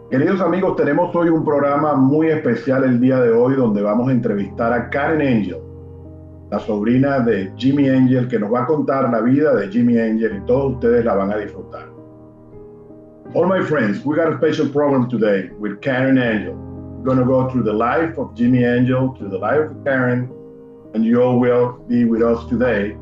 Queridos amigos, tenemos hoy un programa muy especial el día de hoy donde vamos a entrevistar a Karen Angel, la sobrina de Jimmie Angel, que nos va a contar la vida de Jimmie Angel y todos ustedes la van a disfrutar. All my friends, we got a special program today with Karen Angel. We're going to go through the life of Jimmie Angel, through the life of Karen, and you all will be with us today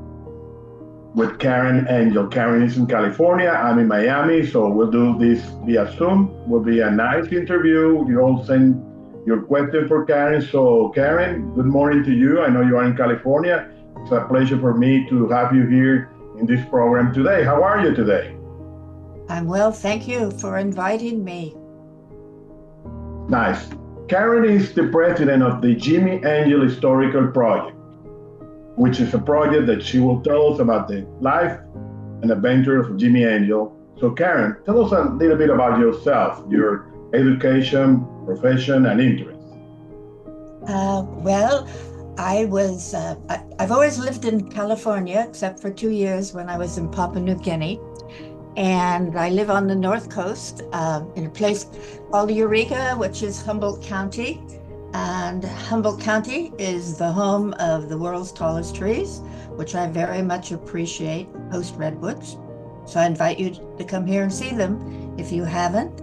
with Karen Angel. Karen is in California. I'm in Miami, so we'll do this via Zoom. Will be a nice interview. You all send your question for Karen. So, Karen, good morning to you. I know you are in California. It's a pleasure for me to have you here in this program today. How are you today? I'm well, thank you for inviting me. Nice. Karen is the president of the Jimmie Angel Historical Project, which is a project that she will tell us about the life and adventure of Jimmie Angel. So, Karen, tell us a little bit about yourself, your education, profession, and interests. Well, I've always lived in California, except for 2 years when I was in Papua New Guinea. And I live on the North Coast in a place called Eureka, which is Humboldt County. And Humboldt County is the home of the world's tallest trees, which I very much appreciate, host redwoods. So I invite you to come here and see them if you haven't.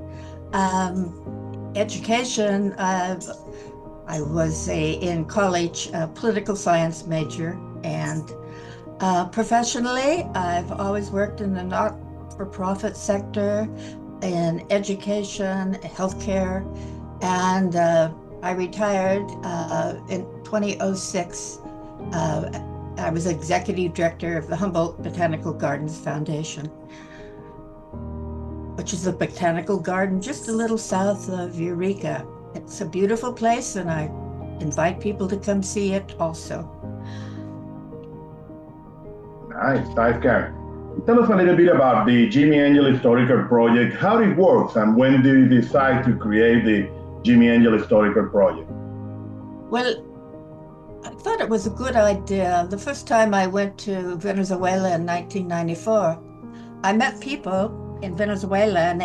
Education, I was in college, a political science major, and professionally, I've always worked in the not-for-profit sector in education, healthcare, and I retired in 2006. I was executive director of the Humboldt Botanical Gardens Foundation, which is a botanical garden just a little south of Eureka. It's a beautiful place, and I invite people to come see it also. Nice, nice, Karen. Tell us a little bit about the Jimmie Angel Historical Project, how it works, and when do you decide to create the Jimmie Angel Historical Project? Well, I thought it was a good idea. The first time I went to Venezuela in 1994, I met people in Venezuela, and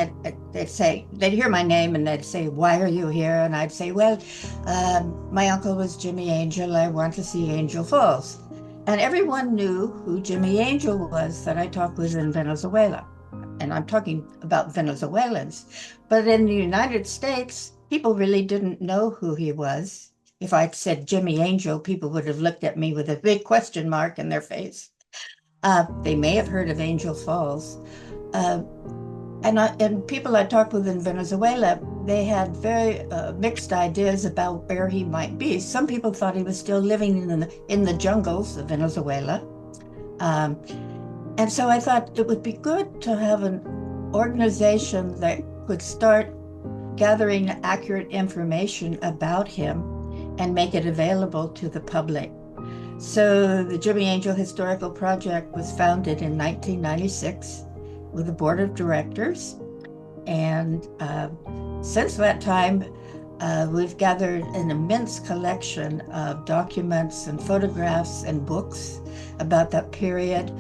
they'd hear my name and they'd say, "Why are you here?" And I'd say, "Well, my uncle was Jimmie Angel. I want to see Angel Falls." And everyone knew who Jimmie Angel was that I talked with in Venezuela. And I'm talking about Venezuelans. But in the United States, people really didn't know who he was. If I'd said Jimmie Angel, people would have looked at me with a big question mark in their face. They may have heard of Angel Falls. Uh, and people I talked with in Venezuela, they had very mixed ideas about where he might be. Some people thought he was still living in the jungles of Venezuela. Um, and so I thought it would be good to have an organization that could start gathering accurate information about him and make it available to the public. So the Jimmie Angel Historical Project was founded in 1996 with a board of directors. And since that time, we've gathered an immense collection of documents and photographs and books about that period.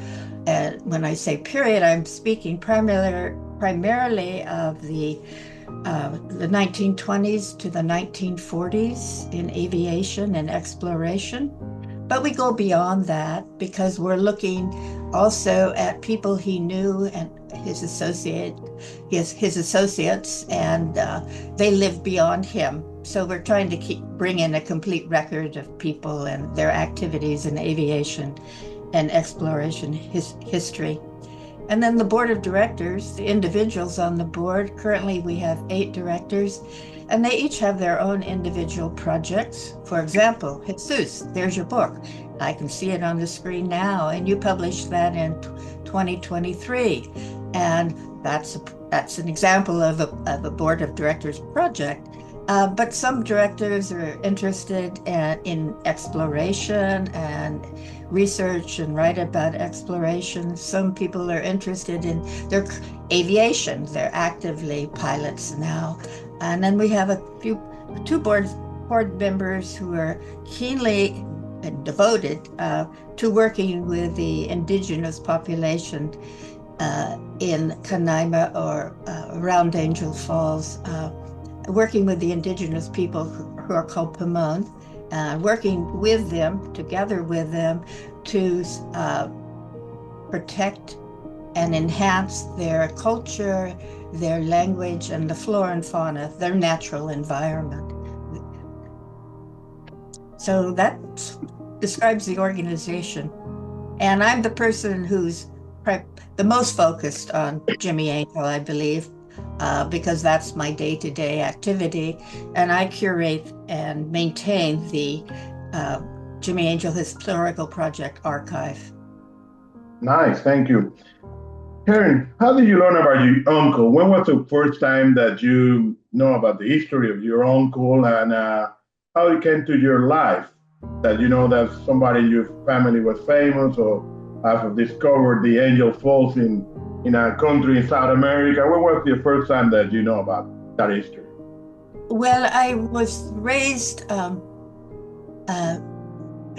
And when I say period, I'm speaking primarily of the 1920s to the 1940s in aviation and exploration. But we go beyond that because we're looking also at people he knew and his associates, and they lived beyond him. So we're trying to bring in a complete record of people and their activities in aviation and exploration history. And then the board of directors, the individuals on the board, currently we have 8 directors, and they each have their own individual projects. For example, Jesus, there's your book. I can see it on the screen now, and you published that in 2023. And that's an example of a board of directors project. But some directors are interested in exploration and research and write about exploration. Some people are interested in their aviation. They're actively pilots now. And then we have two board members who are keenly devoted to working with the indigenous population in Canaima or around Angel Falls. working with the indigenous people who are called Pemon, working with them, together with them, to protect and enhance their culture, their language, and the flora and fauna, their natural environment. So that describes the organization. And I'm the person who's the most focused on Jimmie Angel, I believe, because that's my day-to-day activity. And I curate and maintain the Jimmie Angel Historical Project archive. Nice, thank you. Karen, how did you learn about your uncle? When was the first time that you know about the history of your uncle, and how it came to your life? That you know that somebody in your family was famous, or have discovered the Angel Falls in a country in South America? When was the first time that you know about that history? Well, I was raised, I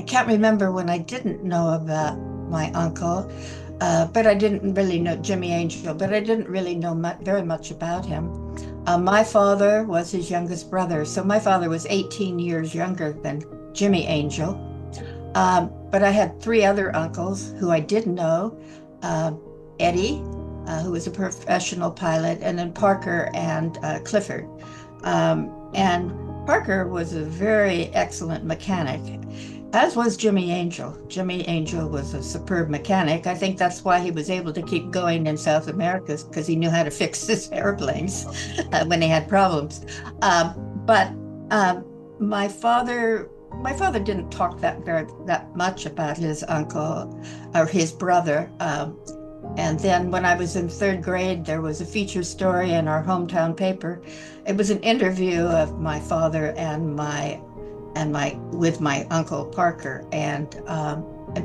can't remember when I didn't know about my uncle, but I didn't really know Jimmie Angel, but I didn't really know very much about him. My father was his youngest brother, so my father was 18 years younger than Jimmie Angel. But I had three other uncles who I did know, Eddie, who was a professional pilot, and then Parker and Clifford. And Parker was a very excellent mechanic, as was Jimmie Angel. Jimmie Angel was a superb mechanic. I think that's why he was able to keep going in South America, because he knew how to fix his airplanes when they had problems. But my father didn't talk that much about his uncle or his brother. And then when I was in third grade, there was a feature story in our hometown paper. It was an interview of my father with my uncle Parker, and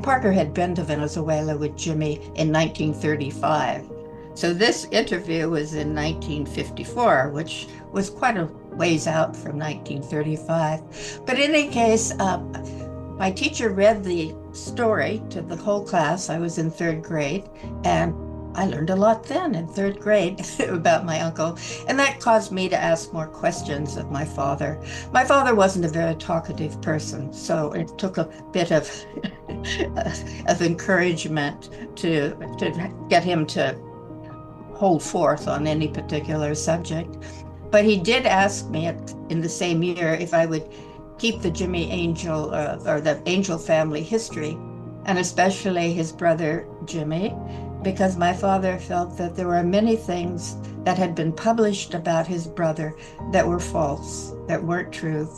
Parker had been to Venezuela with Jimmie in 1935. So this interview was in 1954, which was quite a ways out from 1935. But in any case, my teacher read the story to the whole class. I was in third grade, and I learned a lot then in third grade about my uncle, and that caused me to ask more questions of my father. My father wasn't a very talkative person, so it took a bit of encouragement to get him to hold forth on any particular subject. But he did ask me in the same year if I would keep the Jimmie Angel or the Angel family history, and especially his brother Jimmie, because my father felt that there were many things that had been published about his brother that were false, that weren't true,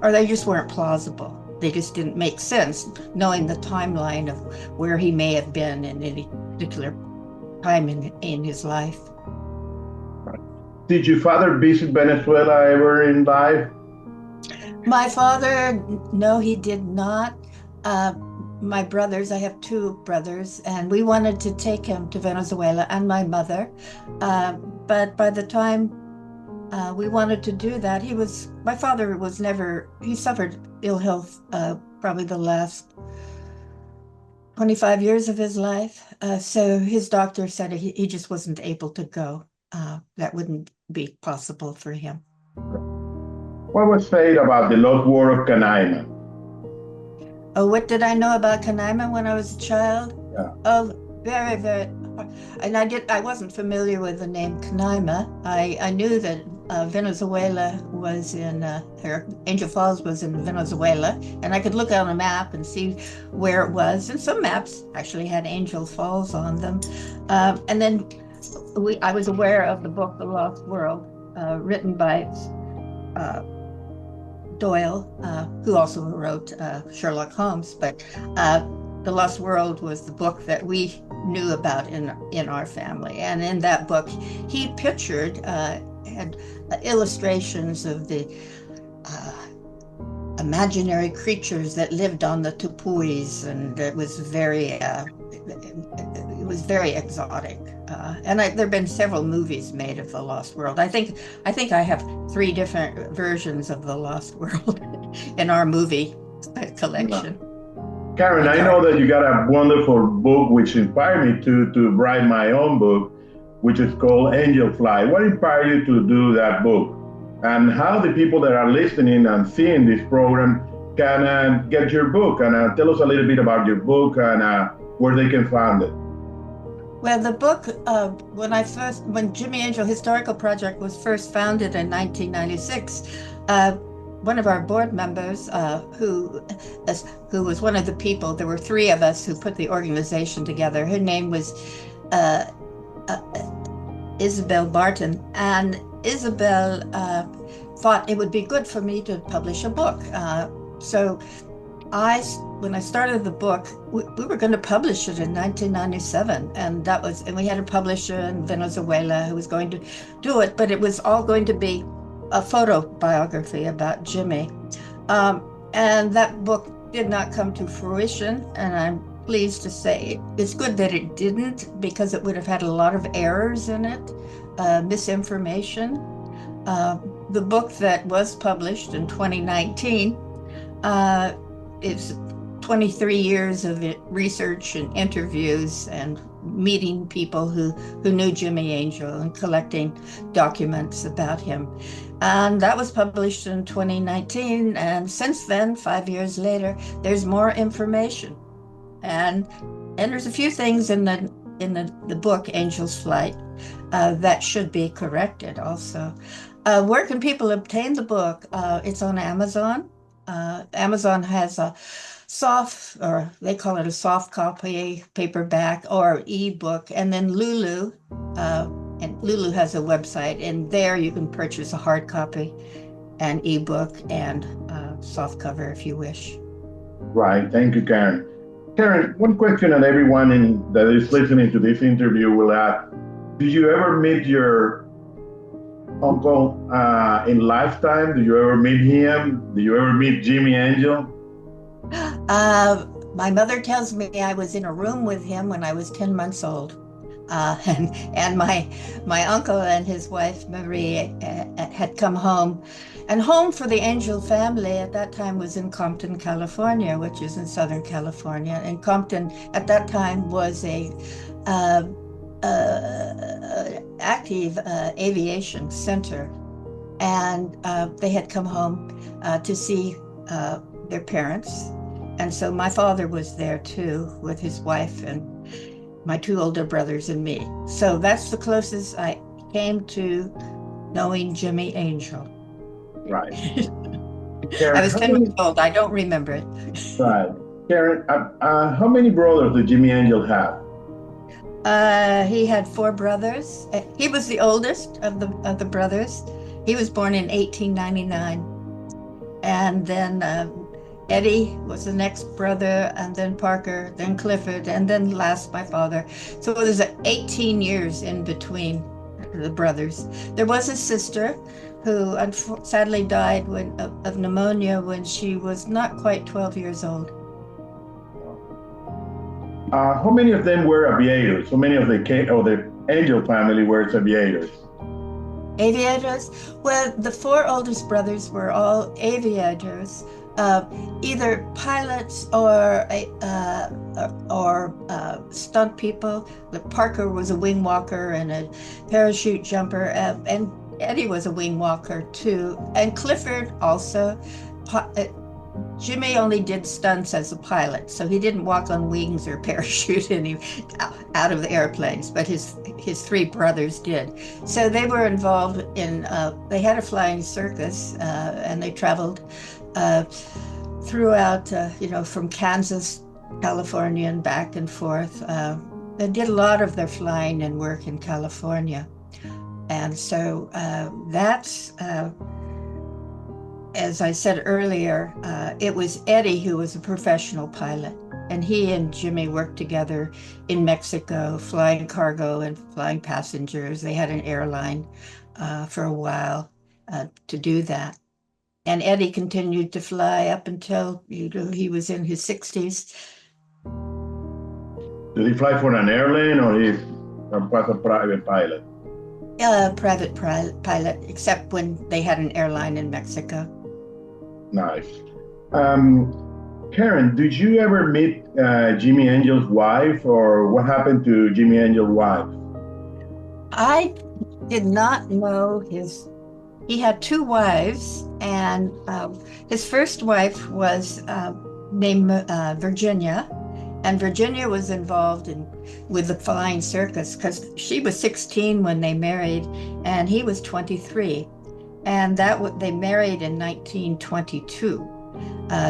or they just weren't plausible. They just didn't make sense, knowing the timeline of where he may have been in any particular time in his life. Did your father visit Venezuela ever in life? My father, no, he did not. My brothers, I have two brothers, and we wanted to take him to Venezuela, and my mother. But by the time we wanted to do that, my father he suffered ill health probably the last 25 years of his life. So his doctor said he just wasn't able to go. That wouldn't be possible for him. What was said about the lost world of Canaima? Oh, what did I know about Canaima when I was a child? Yeah. Oh, very, very. And I wasn't familiar with the name Canaima. I knew that Venezuela was Angel Falls was in Venezuela, and I could look on a map and see where it was. And some maps actually had Angel Falls on them. And then I was aware of the book, The Lost World, written by Doyle, who also wrote Sherlock Holmes, but The Lost World was the book that we knew about in our family. And in that book, he pictured, had illustrations of the imaginary creatures that lived on the tupuis, and it was very exotic. And there have been several movies made of The Lost World. I think I have 3 different versions of The Lost World in our movie collection. Karen, I know that you got a wonderful book which inspired me to write my own book, which is called Angel Fly. What inspired you to do that book? and how the people that are listening and seeing this program can get your book. And tell us a little bit about your book and where they can find it. Well, the book, when Jimmie Angel Historical Project was first founded in 1996, one of our board members, who was one of the people, there were three of us who put the organization together. Her name was Isabel Barton, and Isabel thought it would be good for me to publish a book. So when I started the book, we were going to publish it in 1997, and we had a publisher in Venezuela who was going to do it, but it was all going to be a photo biography about Jimmie. And that book did not come to fruition, and I'm pleased to say it's good that it didn't, because it would have had a lot of errors in it, misinformation. The book that was published in 2019 is 23 years of research and interviews and meeting people who knew Jimmie Angel and collecting documents about him. And that was published in 2019. And since then, 5 years later, there's more information. And there's a few things in the book, Angel's Flight, that should be corrected also. Where can people obtain the book? It's on Amazon. Amazon has a or they call it a soft copy, paperback, or ebook, and then Lulu, and Lulu has a website, and there you can purchase a hard copy, an ebook, and soft cover if you wish. Right, thank you, Karen. Karen, one question that everyone that is listening to this interview will ask: did you ever meet your uncle in lifetime? Did you ever meet him? Did you ever meet Jimmie Angel? My mother tells me I was in a room with him when I was 10 months old. And my uncle and his wife, Marie, had come home. And home for the Angel family at that time was in Compton, California, which is in Southern California. And Compton at that time was a active aviation center. And they had come home to see their parents. And so my father was there too, with his wife and my two older brothers and me. So that's the closest I came to knowing Jimmie Angel. Right. Karen, I was 10 months old. I don't remember it. Right. Karen, how many brothers did Jimmie Angel have? He had 4 brothers. He was the oldest of the brothers. He was born in 1899. And then Eddie was the next brother, and then Parker, then Clifford, and then last my father. So it was 18 years in between the brothers. There was a sister who sadly died of pneumonia when she was not quite 12 years old. How many of them were aviators? How many of the Angel family were aviators? Aviators? Well, the 4 oldest brothers were all aviators. Either pilots or stunt people. Parker was a wing walker and a parachute jumper, and Eddie was a wing walker too, and Clifford also. Jimmie only did stunts as a pilot, so he didn't walk on wings or parachute out of the airplanes, but his 3 brothers did. So they were involved in, they had a flying circus, and they traveled throughout, from Kansas, California, and back and forth. They did a lot of their flying and work in California. And so that's, as I said earlier, it was Eddie who was a professional pilot. And he and Jimmie worked together in Mexico, flying cargo and flying passengers. They had an airline for a while to do that. And Eddie continued to fly up until he was in his 60s. Did he fly for an airline, or he was a private pilot? Private pilot, except when they had an airline in Mexico. Nice. Karen, did you ever meet Jimmie Angel's wife, or what happened to Jimmie Angel's wife? I did not know his he had two wives, and his first wife was named Virginia, and Virginia was involved with the flying circus because she was 16 when they married, and he was 23, and they married in 1922.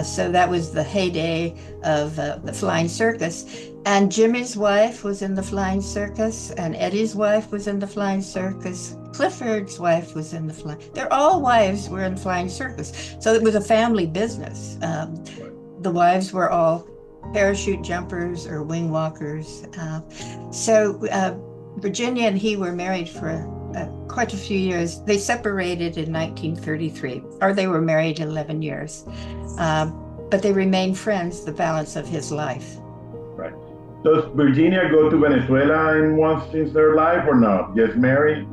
So that was the heyday of the flying circus. And Jimmie's wife was in the flying circus, and Eddie's wife was in the flying circus. Clifford's wife was in the flying. Their all wives were in flying circus. So it was a family business. The wives were all parachute jumpers or wing walkers. So Virginia and he were married for quite a few years. They separated in 1933, or they were married 11 years. But they remained friends the balance of his life. Right. Does Virginia go to Venezuela in once in their life or not? Just married?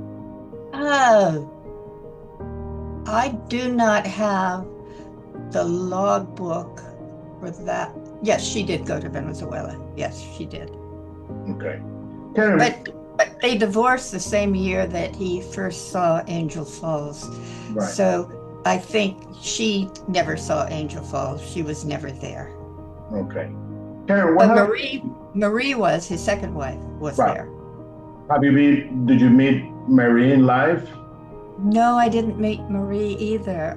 I do not have the logbook for that. Yes, she did go to Venezuela. Yes, she did. Okay. But they divorced the same year that he first saw Angel Falls. Right. So I think she never saw Angel Falls. She was never there. Okay. Karen, but Marie was his second wife, was there. Did you meet Marie in life? No, I didn't meet Marie either.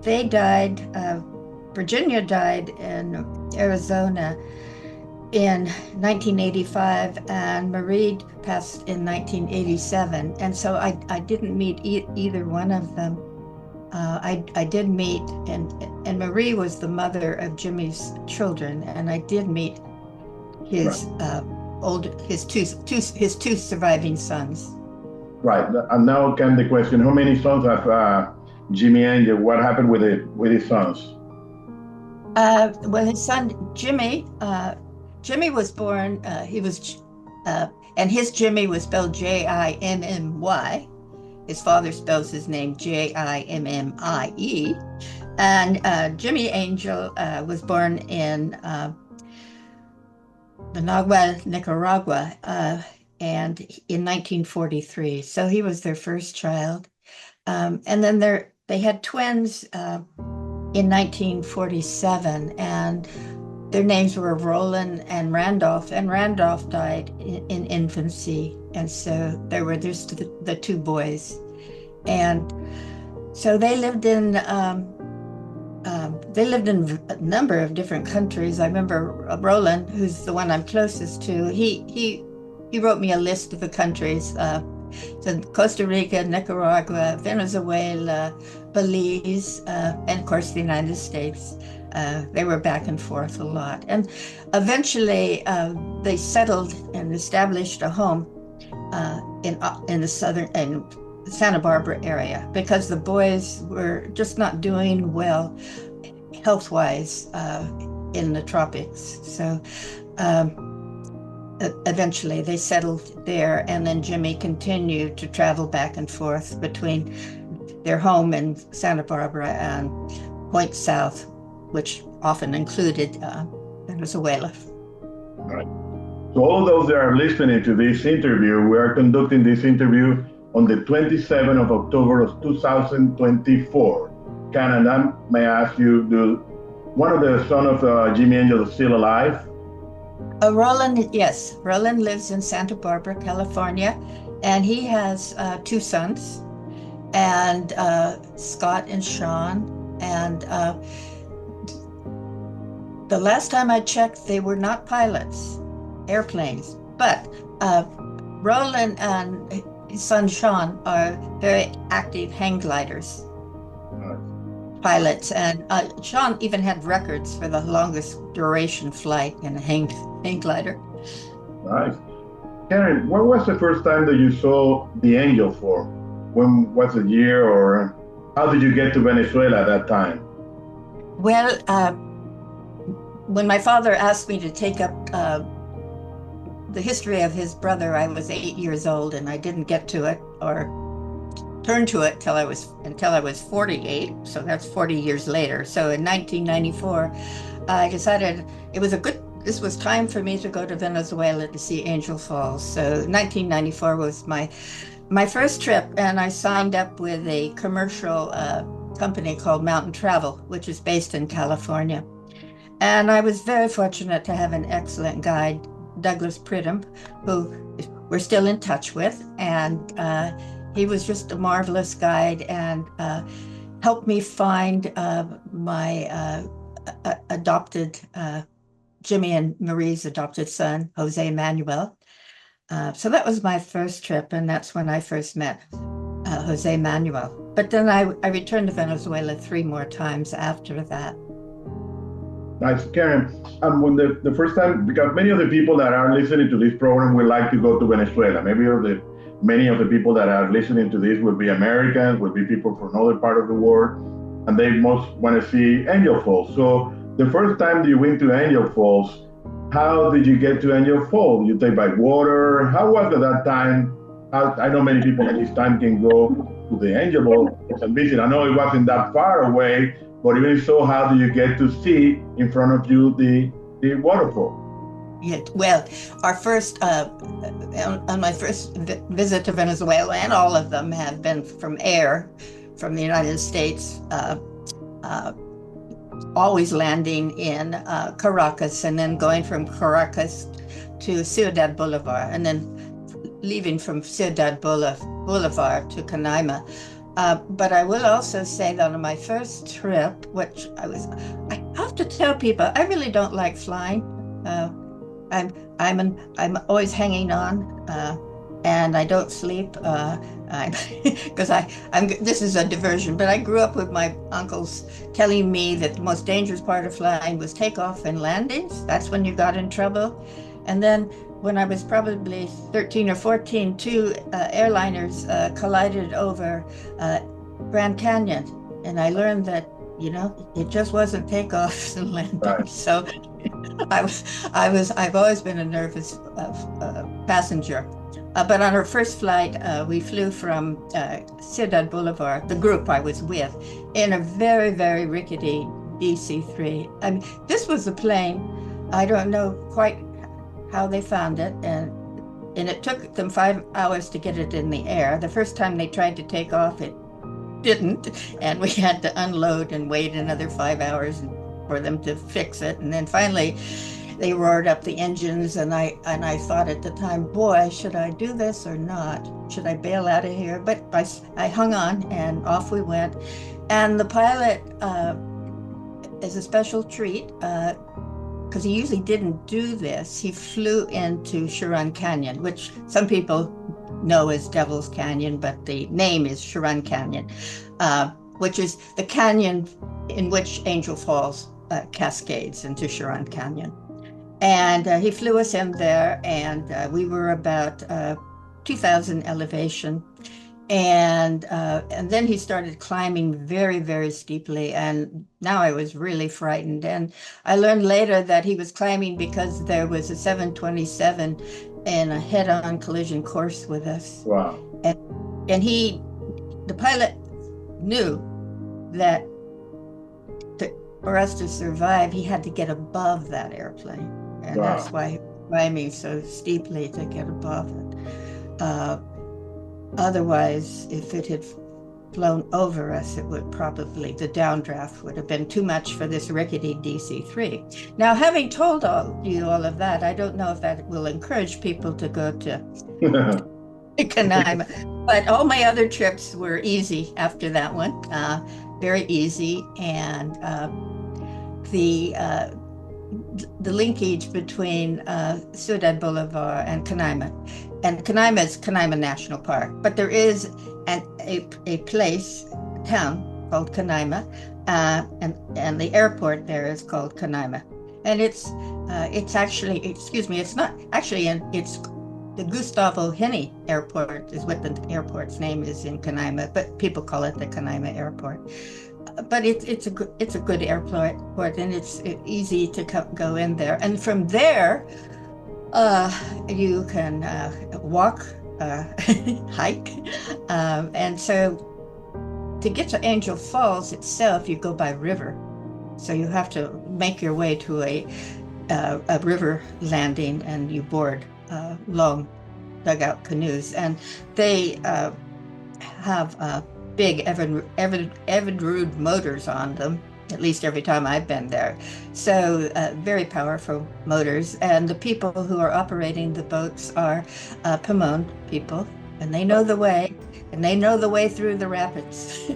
They died, Virginia died in Arizona in 1985, and Marie passed in 1987. And so I didn't meet either one of them. I did meet, and Marie was the mother of Jimmie's children, and I did meet his two surviving sons. Right, and now came the question: how many sons have Jimmie Angel? What happened with his sons? Well, his son Jimmie was born. And his Jimmie was spelled Jimmy. His father spells his name Jimmie, and Jimmie Angel was born in Managua, Nicaragua, and in 1943. So he was their first child, and then they had twins in 1947, and their names were Roland and Randolph, and Randolph died in infancy, and so there were just the two boys, and so they lived in a number of different countries. I remember Roland, who's the one I'm closest to. He wrote me a list of the countries: so Costa Rica, Nicaragua, Venezuela, Belize, and of course the United States. They were back and forth a lot, and eventually they settled and established a home in the southern and Santa Barbara area, because the boys were just not doing well health-wise in the tropics. So eventually they settled there, and then Jimmie continued to travel back and forth between their home in Santa Barbara and Point South, which often included Venezuela. All right. So all those that are listening to this interview, we are conducting this interview on the 27th of October of 2024. Canada, may I ask you, one of the sons of Jimmie Angel is still alive? Roland, yes. Roland lives in Santa Barbara, California, and he has two sons, and Scott and Sean, and the last time I checked, they were not pilots, airplanes, but Roland and his son Sean are very active hang gliders, pilots, and Sean even had records for the longest duration flight in a hang glider. Nice. Karen, when was the first time that you saw the Angel for? When was the year, or how did you get to Venezuela at that time? Well, when my father asked me to take up the history of his brother, I was 8 years old, and I didn't get to it or turn to it until I was 48. So that's 40 years later. So in 1994, I decided this was time for me to go to Venezuela to see Angel Falls. So 1994 was my my first trip, and I signed up with a commercial company called Mountain Travel, which is based in California. And I was very fortunate to have an excellent guide, Douglas Pridham, who we're still in touch with. And he was just a marvelous guide and helped me find my adopted, Jimmie and Marie's adopted son, Jose Manuel. So that was my first trip, and that's when I first met Jose Manuel. But then I returned to Venezuela 3 more times after that. Nice, Karen. When the first time, because many of the people that are listening to this program would like to go to Venezuela. Many of the people that are listening to this will be Americans, will be people from another part of the world, and they most want to see Angel Falls. So the first time you went to Angel Falls, how did you get to Angel Falls? You take by water? How was it that time? I know many people at this time can go to the Angel Falls and visit. I know it wasn't that far away, but even so, how do you get to see in front of you the waterfall? Yeah, well, our first, on my first visit to Venezuela, and all of them have been from air, from the United States, always landing in Caracas and then going from Caracas to Ciudad Bolivar and then leaving from Ciudad Bolivar to Canaima. But I will also say that on my first trip, which I have to tell people, I really don't like flying. I'm always hanging on, and I don't sleep because this is a diversion. But I grew up with my uncles telling me that the most dangerous part of flying was takeoff and landings. That's when you got in trouble. And then when I was probably 13 or 14, 2 airliners collided over Grand Canyon, and I learned that it just wasn't takeoffs and landings. Right. So I've always been a nervous passenger. But on our first flight, we flew from Ciudad Bolivar, the group I was with, in a very, very rickety DC-3. I mean, this was a plane, I don't know quite how they found it, and it took them 5 hours to get it in the air. The first time they tried to take off, it didn't, and we had to unload and wait another 5 hours for them to fix it. And then finally they roared up the engines, and I thought at the time, boy, should I do this or not? Should I bail out of here? But I hung on, and off we went. And the pilot, as a special treat, because he usually didn't do this, he flew into Churran Canyon, which some people know as Devil's Canyon, but the name is Churran Canyon, which is the canyon in which Angel Falls cascades into Churran Canyon. And he flew us in there, and we were about 2,000 elevation. And then he started climbing very, very steeply, and now I was really frightened. And I learned later that he was climbing because there was a 727 in a head-on collision course with us. Wow. And the pilot knew that for us to survive, he had to get above that airplane. And wow. That's why he was climbing so steeply, to get above it. Otherwise, if it had flown over us, the downdraft would have been too much for this rickety DC-3. Now, having told you all of that, I don't know if that will encourage people to go to Canaima. But all my other trips were easy after that one, very easy. And the linkage between Ciudad Bolivar and Canaima. And Canaima is Canaima National Park, but there is a town called Canaima, and the airport there is called Canaima. And it's actually, it's not actually, it's the Gustavo Henny Airport is what the airport's name is in Canaima, but people call it the Canaima Airport. But it's a good airport, and it's easy to go in there. And from there, you can walk, hike, and so to get to Angel Falls itself, you go by river. So you have to make your way to a river landing, and you board long dugout canoes, and they have big Evinrude motors on them, at least every time I've been there. So very powerful motors. And the people who are operating the boats are Pomone people, and they know the way, and they know the way through the rapids.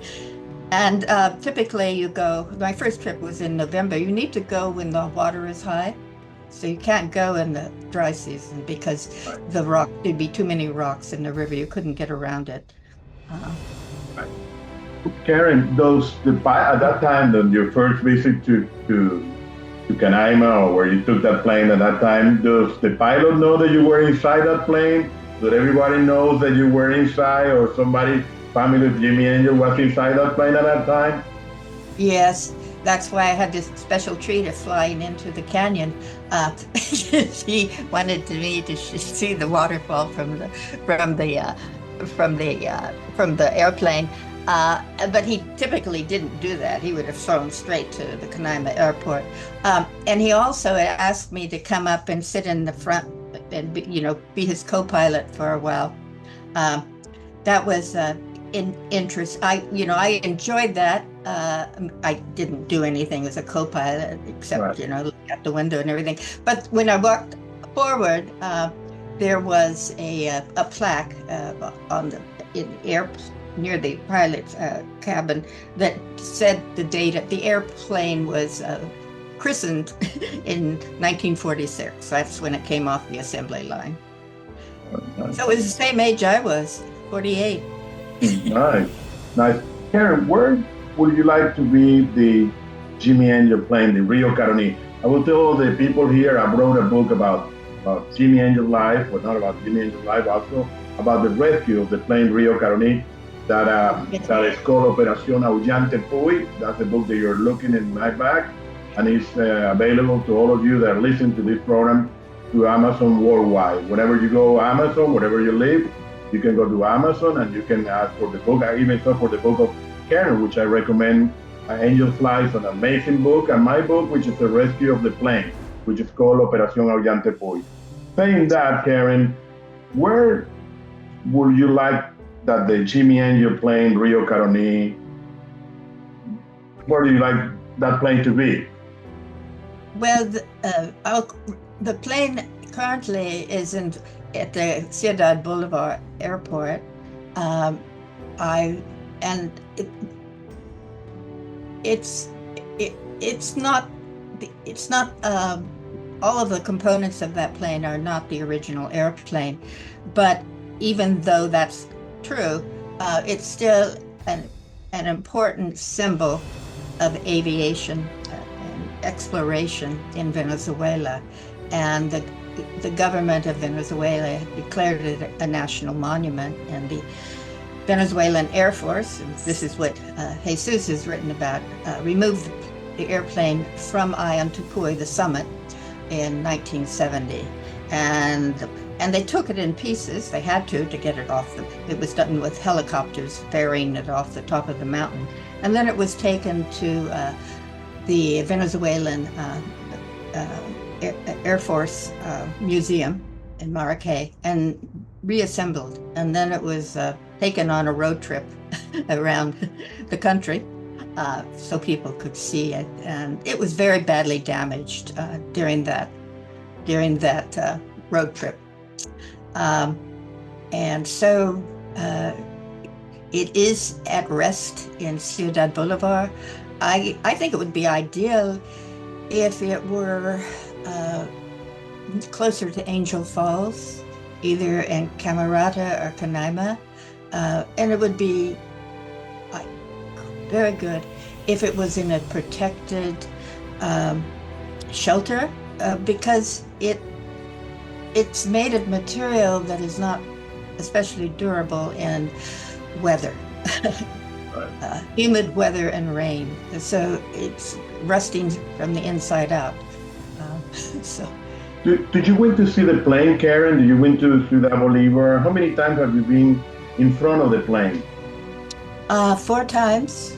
And typically you go, my first trip was in November. You need to go when the water is high. So you can't go in the dry season because there'd be too many rocks in the river. You couldn't get around it. Karen, at that time, your first visit to Canaima, or where you took that plane at that time, does the pilot know that you were inside that plane? Did everybody knows that you were inside, or somebody, family of Jimmie Angel, was inside that plane at that time? Yes, that's why I had this special treat of flying into the canyon. She wanted me to see the waterfall from the airplane. But he typically didn't do that. He would have flown straight to the Canaima airport. And he also asked me to come up and sit in the front and be his co-pilot for a while. That was interest. I enjoyed that. I didn't do anything as a co-pilot except look out the window and everything. But when I walked forward, there was a plaque near the pilot's cabin that said the date. The airplane was christened in 1946. That's when it came off the assembly line. So it was the same age I was, 48. Nice. Karen, where would you like to be the Jimmie Angel plane, the Rio Caroni? I will tell the people here, I wrote a book about Jimmie Angel life, or not about Jimmie Angel life, also about the rescue of the plane Rio Caroni that is called Operación Aullante Puy. That's the book that you're looking in my bag, and it's available to all of you that are listening to this program to Amazon worldwide. Whenever you go Amazon, wherever you live, you can go to Amazon and you can ask for the book. I even saw for the book of Karen, which I recommend. Angel Flies, an amazing book, and my book, which is The Rescue of the Plane, which is called Operación Aullante Puy. Saying that, Karen, where would you like that the Jimmie Angel plane, Rio Caroni, where do you like that plane to be? Well, the plane currently is at the Ciudad Bolivar Airport. It's not all of the components of that plane are not the original airplane, but even though that's true, it's still an important symbol of aviation and exploration in Venezuela, and the government of Venezuela declared it a national monument, and the Venezuelan Air Force, and this is what Jesus has written about, removed the airplane from Ayante Puy, the summit, in 1970. And they took it in pieces. They had to get it off. It was done with helicopters ferrying it off the top of the mountain. And then it was taken to the Venezuelan Air Force Museum in Maracay and reassembled. And then it was taken on a road trip around the country so people could see it. And it was very badly damaged during that road trip. And so it is at rest in Ciudad Bolivar. I think it would be ideal if it were closer to Angel Falls, either in Camarata or Canaima. And it would be very good if it was in a protected shelter, because it's made of material that is not especially durable in weather, humid weather and rain. So it's rusting from the inside out. So. Did you went to see the plane, Karen? Did you went to Ciudad Bolivar? How many times have you been in front of the plane? 4 times.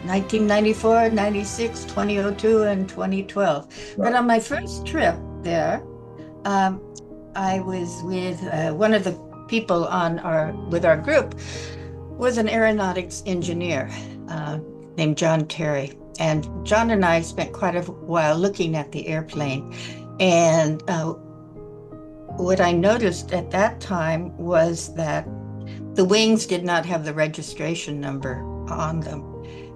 1994, 96, 2002, and 2012. Right. But on my first trip there, I was with one of the people with our group was an aeronautics engineer named John Terry. And John and I spent quite a while looking at the airplane. And what I noticed at that time was that the wings did not have the registration number on them.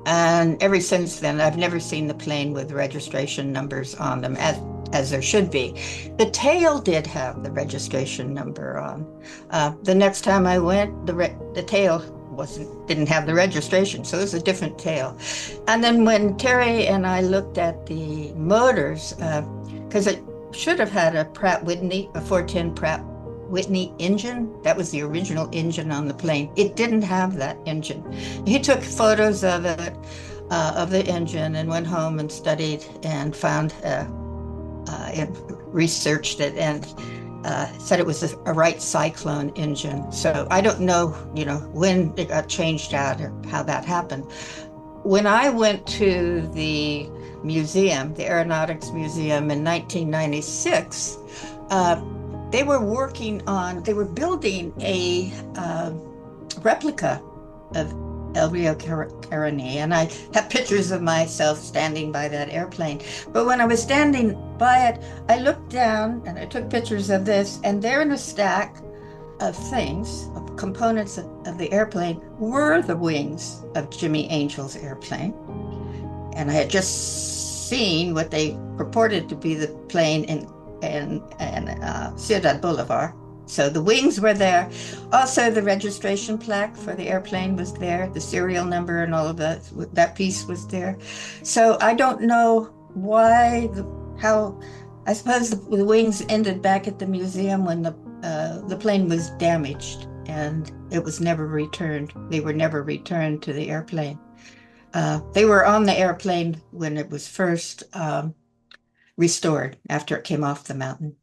And ever since then, I've never seen the plane with registration numbers on them, as there should be. The tail did have the registration number on. The next time I went, the tail didn't have the registration, so it was a different tail. And then when Terry and I looked at the motors, because it should have had a Pratt Whitney, a 410 Pratt Whitney engine. That was the original engine on the plane. It didn't have that engine. He took photos of it, of the engine, and went home and studied and found researched it and said it was a Wright Cyclone engine. So I don't know, when it got changed out or how that happened. When I went to the museum, the Aeronautics Museum in 1996, they were building a replica of El Rio Caroni, and I have pictures of myself standing by that airplane. But when I was standing by it, I looked down and I took pictures of this, and there in a stack of things, of components of the airplane, were the wings of Jimmie Angel's airplane. And I had just seen what they purported to be the plane in Ciudad Bolivar. So the wings were there. Also, the registration plaque for the airplane was there. The serial number and all of that piece was there. So I don't know how. I suppose the wings ended back at the museum when the plane was damaged, and it was never returned. They were never returned to the airplane. They were on the airplane when it was first restored after it came off the mountain.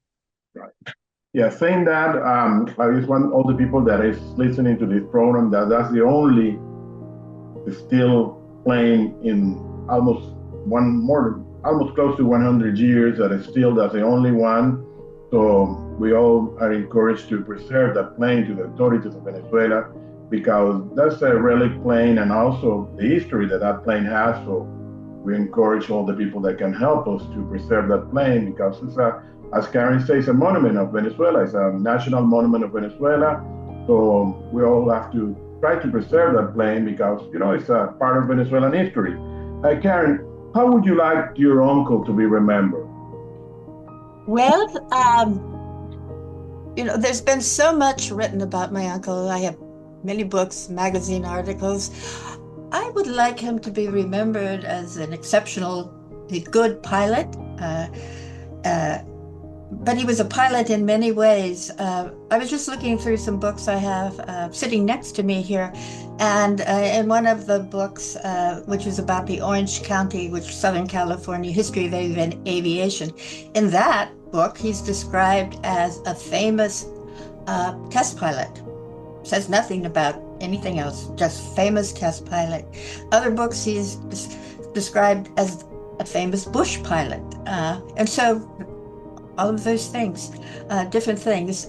Right. Yeah, saying that, I just want all the people that is listening to this program that's the only still plane in almost close to 100 years that is still, that's the only one. So we all are encouraged to preserve that plane to the authorities of Venezuela, because that's a relic plane and also the history that plane has. So we encourage all the people that can help us to preserve that plane, because it's as Karen says, a monument of Venezuela. It's a national monument of Venezuela. So we all have to try to preserve that plane, because, it's a part of Venezuelan history. Karen, how would you like your uncle to be remembered? Well, there's been so much written about my uncle. I have many books, magazine articles. I would like him to be remembered as an exceptionally good pilot. But he was a pilot in many ways. I was just looking through some books I have sitting next to me here. And in one of the books, which is about the Orange County, Southern California history of aviation, in that book, he's described as a famous test pilot. Says nothing about anything else, just famous test pilot. Other books, he's described as a famous bush pilot. And so all of those things, different things.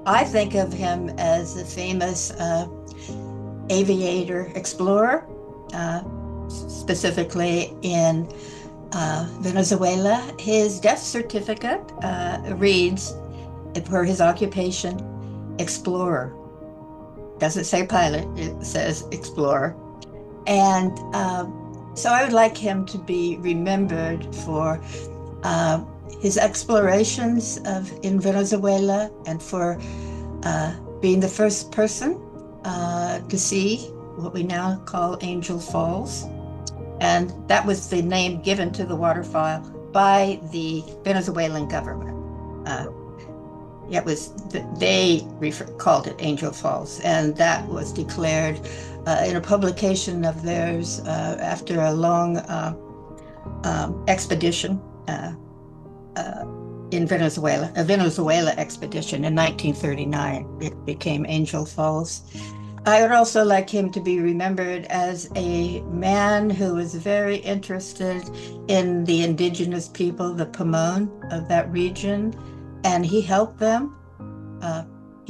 I think of him as a famous aviator explorer, specifically in Venezuela. His death certificate reads, for his occupation, explorer. Doesn't say pilot, it says explorer. And so I would like him to be remembered for his explorations in Venezuela, and for being the first person to see what we now call Angel Falls. And that was the name given to the waterfall by the Venezuelan government. They called it Angel Falls, and that was declared in a publication of theirs after a long expedition in Venezuela, a Venezuela expedition in 1939. It became Angel Falls. I would also like him to be remembered as a man who was very interested in the indigenous people, the Pomone of that region, and he helped them.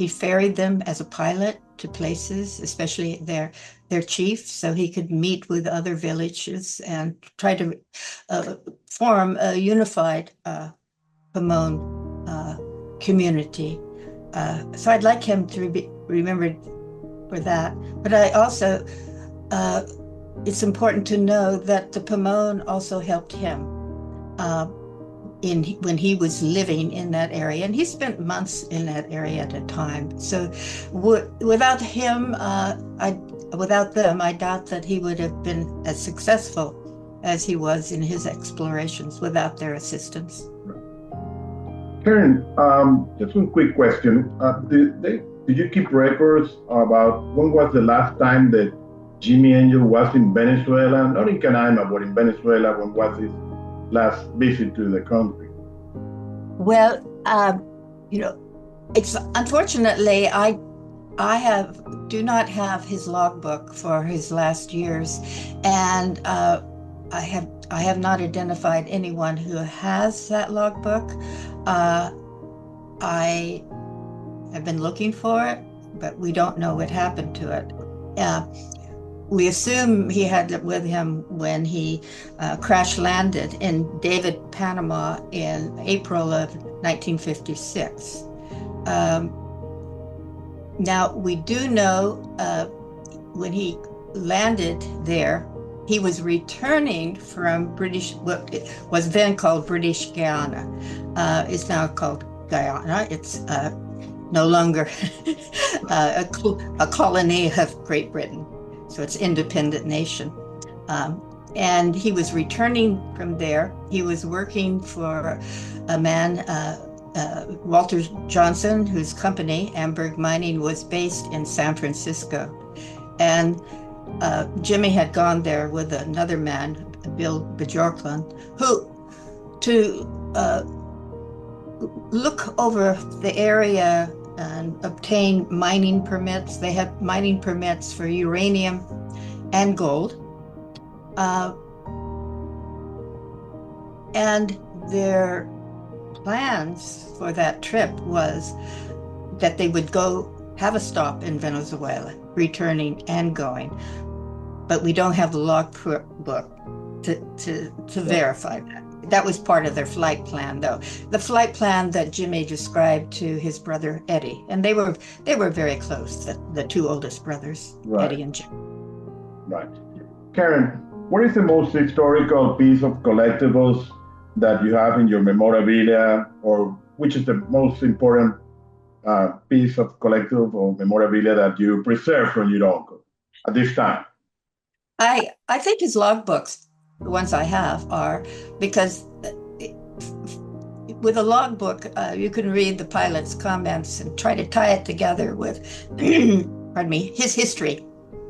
He ferried them as a pilot to places, especially their chief, so he could meet with other villages and try to form a unified Pomone community. So I'd like him to be remembered for that. But I also, it's important to know that the Pomone also helped him when he was living in that area, and he spent months in that area at a time. So without him, without them, I doubt that he would have been as successful as he was in his explorations without their assistance. Karen, just one quick question. Did you keep records about when was the last time that Jimmie Angel was in Venezuela? Not in Canaima, but in Venezuela. When was his last visit to the country? Well, it's unfortunately I do not have his logbook for his last years, and I have not identified anyone who has that logbook. I have been looking for it, but we don't know what happened to it. We assume he had it with him when he crash landed in David, Panama in April of 1956. Now, we do know when he landed there, he was returning from what was then called British Guiana. It's now called Guyana. It's no longer a colony of Great Britain. So it's an independent nation. And he was returning from there. He was working for a man, Walter Johnson, whose company, Amberg Mining, was based in San Francisco. And Jimmie had gone there with another man, Bill Bjorklund, to look over the area and obtain mining permits. They had mining permits for uranium and gold. And their plans for that trip was that they would go have a stop in Venezuela, returning and going. But we don't have the logbook to verify that. That was part of their flight plan, though. The flight plan that Jimmie described to his brother Eddie, and they were very close. The two oldest brothers, right. Eddie and Jimmie. Right, Karen. What is the most historical piece of collectibles that you have in your memorabilia, or which is the most important piece of collectible or memorabilia that you preserve from your uncle at this time? I think his logbooks, the ones I have, are because with a logbook, you can read the pilot's comments and try to tie it together with, pardon me, his history,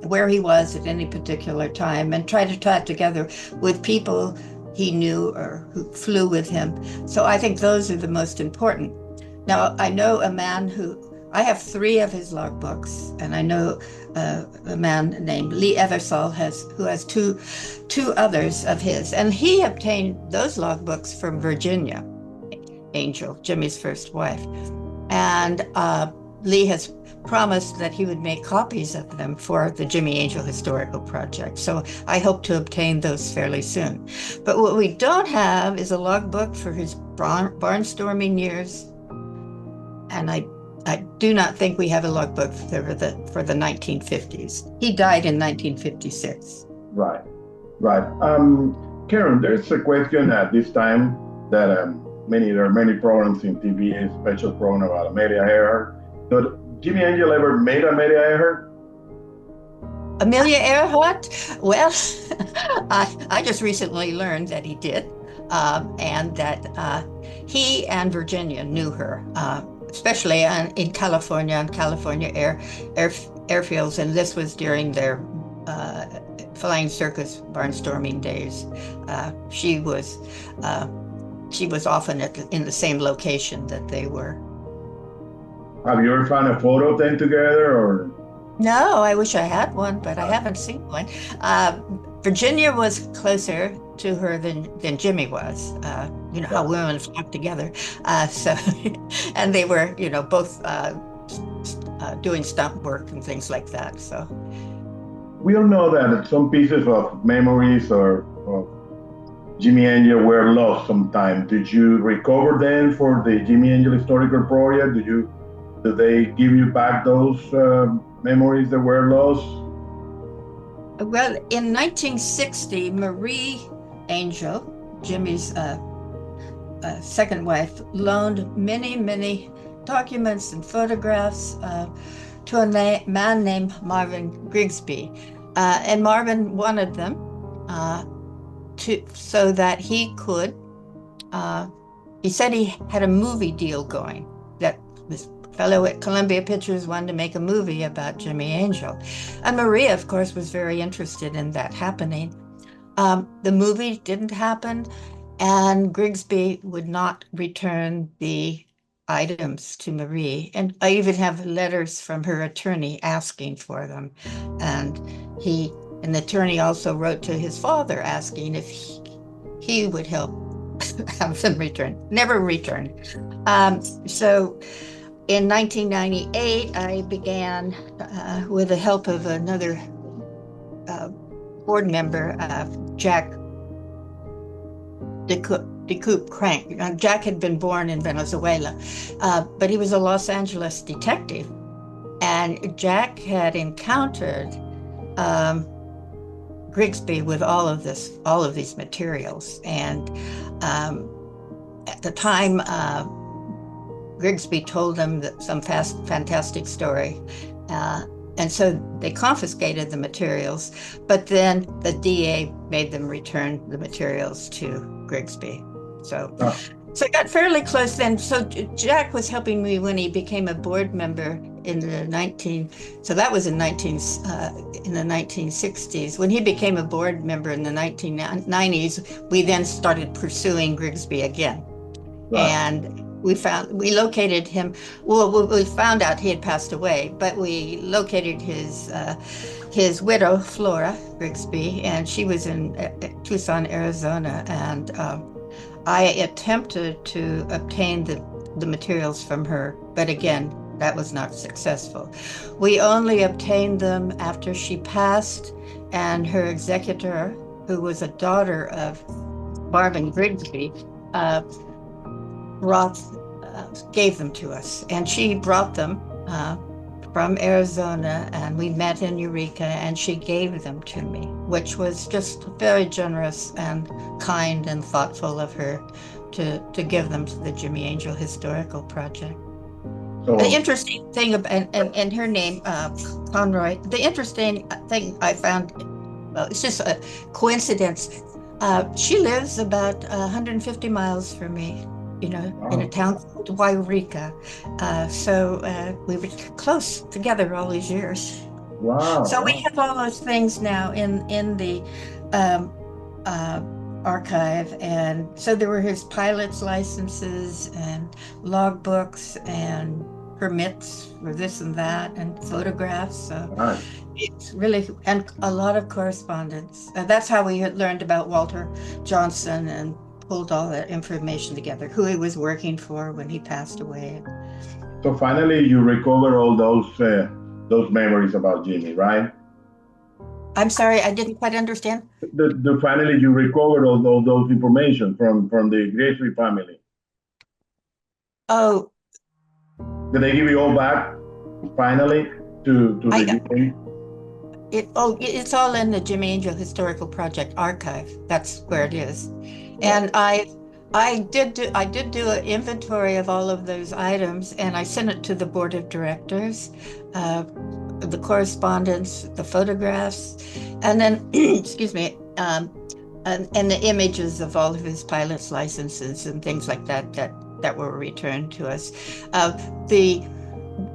where he was at any particular time, and try to tie it together with people he knew or who flew with him. So I think those are the most important. Now, I know a man I have 3 of his logbooks, and I know a man named Lee Eversole who has two others of his, and he obtained those logbooks from Virginia Angel, Jimmie's first wife. And Lee has promised that he would make copies of them for the Jimmie Angel Historical Project. So I hope to obtain those fairly soon. But what we don't have is a logbook for his barnstorming years. And I do not think we have a logbook for the 1950s. He died in 1956. Right. Karen, there's a question at this time that there are many programs in TV, a special program about Amelia Earhart. Did Jimmie Angel ever meet Amelia Earhart? Amelia Earhart? Well, I just recently learned that he did, and that he and Virginia knew her, especially in California, on California airfields, and this was during their flying circus barnstorming days. She was often in the same location that they were. Have you ever found a photo of them together, or? No, I wish I had one, but I haven't seen one. Virginia was closer to her than Jimmie was. How women flock together. And they were, both doing stunt work and things like that. So we all know that some pieces of memories or of Jimmie Angel were lost sometime. Did you recover them for the Jimmie Angel Historical Project? Did they give you back those memories that were lost? Well, in 1960, Marie Angel, Jimmie's second wife, loaned many documents and photographs to a man named Marvin Grigsby. And Marvin wanted them so that he could, he said he had a movie deal going, that this fellow at Columbia Pictures wanted to make a movie about Jimmie Angel. And Maria, of course, was very interested in that happening. The movie didn't happen, and Grigsby would not return the items to Marie. And I even have letters from her attorney asking for them. And the attorney also wrote to his father asking if he would help have them returned. Never returned. So in 1998, I began, with the help of another board member, Jack DeCoupe Crank. Jack had been born in Venezuela, but he was a Los Angeles detective. And Jack had encountered Grigsby with all of these materials. And at the time, Grigsby told them that some fantastic story. And so they confiscated the materials, but then the DA made them return the materials to Grigsby. So it got fairly close then. So Jack was helping me when he became a board member in the 1960s. When he became a board member in the 1990s, we then started pursuing Grigsby again. Wow. And we located him. Well, we found out he had passed away, but we located his widow, Flora Grigsby, and she was in Tucson, Arizona. And I attempted to obtain the materials from her, but again, that was not successful. We only obtained them after she passed, and her executor, who was a daughter of Marvin Grigsby, gave them to us. And she brought them from Arizona, and we met in Eureka, and she gave them to me, which was just very generous and kind and thoughtful of her to give them to the Jimmie Angel Historical Project. So, the interesting thing, and her name, Conroy, the interesting thing I found, well, it's just a coincidence. She lives about 150 miles from me, in a town called Eureka. So we were close together all these years. Wow. So we have all those things now in the archive. And so there were his pilot's licenses and logbooks and permits for this and that and photographs. So nice. It's really, and a lot of correspondence. That's how we had learned about Walter Johnson and pulled all that information together, who he was working for when he passed away. So finally, you recover all those memories about Jimmie, right? I'm sorry, I didn't quite understand. Finally, you recovered all those information from the Grigsby family. Oh. Did they give you all back finally to the it's all in the Jimmie Angel Historical Project archive. That's where it is. And I did do an inventory of all of those items, and I sent it to the board of directors, the correspondence, the photographs, and then excuse me, and the images of all of his pilot's licenses and things like that were returned to us.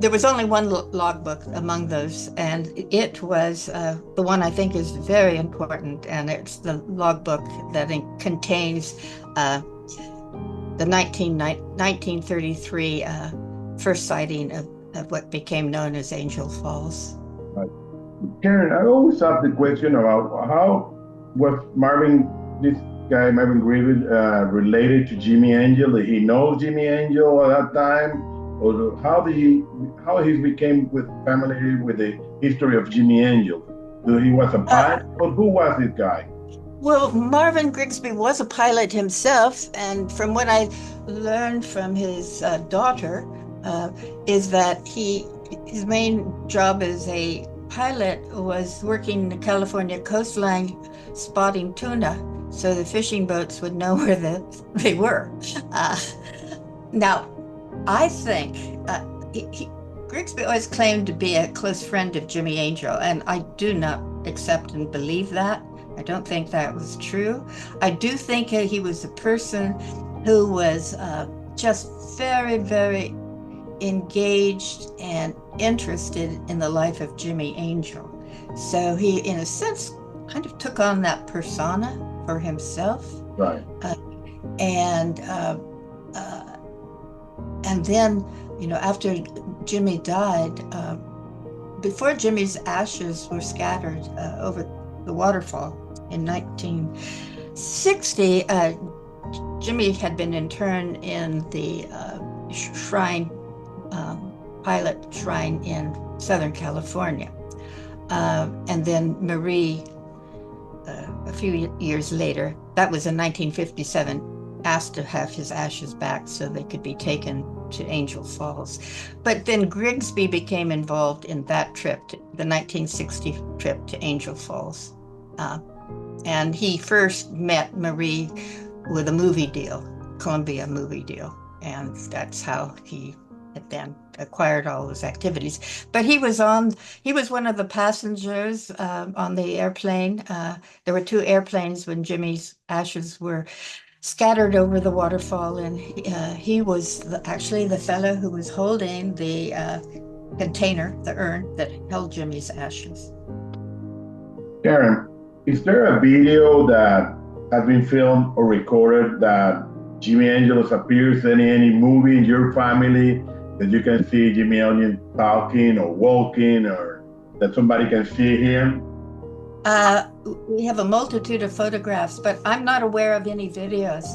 There was only one logbook among those, and it was the one I think is very important, and it's the logbook that contains the 1933 first sighting of what became known as Angel Falls. Right. Karen, I always ask the question about how was this guy, Marvin Grigsby, related to Jimmie Angel? Did he know Jimmie Angel at that time? or how he became with family with the history of Jimmy Angel? He was a pilot, or who was this guy? Well, Marvin Grigsby was a pilot himself, and from what I learned from his daughter, is that his main job as a pilot was working the California coastline, spotting tuna, so the fishing boats would know where they were. Uh, Now, I think Grigsby always claimed to be a close friend of Jimmie Angel, and I do not accept and believe that. I don't think that was true. I do think he was a person who was just very, very engaged and interested in the life of Jimmie Angel. So he, in a sense, kind of took on that persona for himself. Right. And And then, after Jimmie died, before Jimmie's ashes were scattered over the waterfall in 1960, Jimmie had been interned in the shrine, pilot shrine in Southern California. And then Marie, a few years later, that was in 1957, asked to have his ashes back so they could be taken to Angel Falls. But then Grigsby became involved in that trip, the 1960 trip to Angel Falls. And he first met Marie with a movie deal, Columbia movie deal. And that's how he had then acquired all those activities. But he was one of the passengers on the airplane. There were two airplanes when Jimmie's ashes were scattered over the waterfall, and he was actually the fellow who was holding the container, the urn that held Jimmie's ashes. Karen, is there a video that has been filmed or recorded that Jimmie Angel appears in any movie in your family that you can see Jimmie Angel talking or walking, or that somebody can see him? We have a multitude of photographs, but I'm not aware of any videos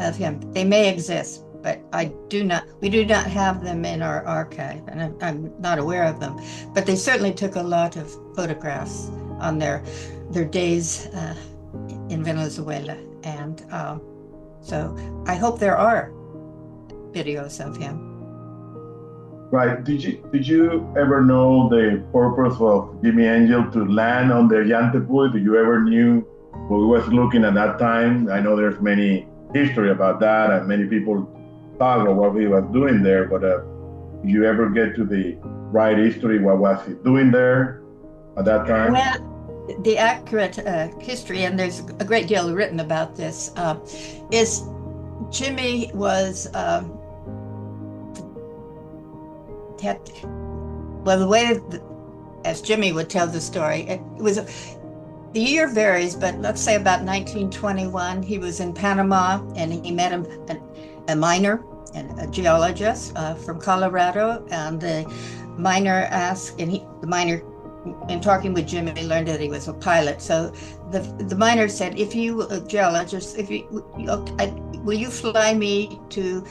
of him. They may exist, but we do not have them in our archive, and I'm not aware of them. But they certainly took a lot of photographs on their days in Venezuela. And so I hope there are videos of him. Right. Did you ever know the purpose of Jimmie Angel to land on the Yantepuy? Did you ever knew what he was looking at that time? I know there's many history about that, and many people talk about what he was doing there. But did you ever get to the right history? What was he doing there at that time? Well, the accurate history, and there's a great deal written about this, is Jimmie was. The way as Jimmie would tell the story, it was the year varies, but let's say about 1921, he was in Panama and he met a miner and a geologist from Colorado, and the miner asked, and the miner, in talking with Jimmie, learned that he was a pilot. So the miner said, "If you, a geologist, will you fly me to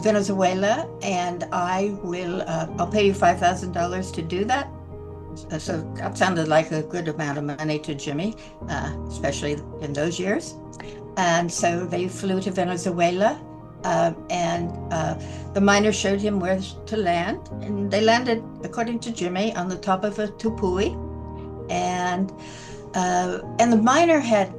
Venezuela, and I'll pay you $5,000 to do that?" So that sounded like a good amount of money to Jimmie, especially in those years. And so they flew to Venezuela, and the miner showed him where to land, and they landed, according to Jimmie, on the top of a tupui, and the miner had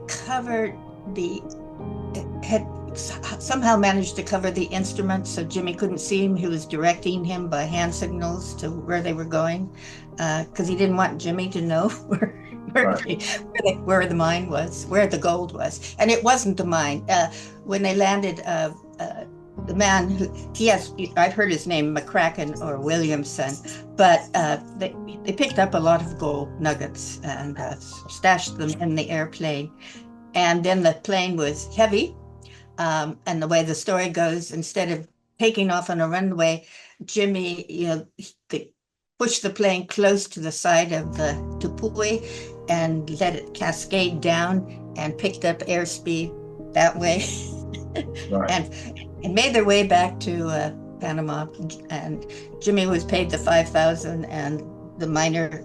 somehow managed to cover the instruments so Jimmie couldn't see him. He was directing him by hand signals to where they were going, because he didn't want Jimmie to know where the mine was, where the gold was. And it wasn't the mine. When they landed, the man I've heard his name, McCracken or Williamson, but they picked up a lot of gold nuggets and stashed them in the airplane. And then the plane was heavy. And the way the story goes, instead of taking off on a runway, Jimmie, they pushed the plane close to the side of the tupui and let it cascade down and picked up airspeed that way. Right. and made their way back to Panama. And Jimmie was paid the $5,000, and the minor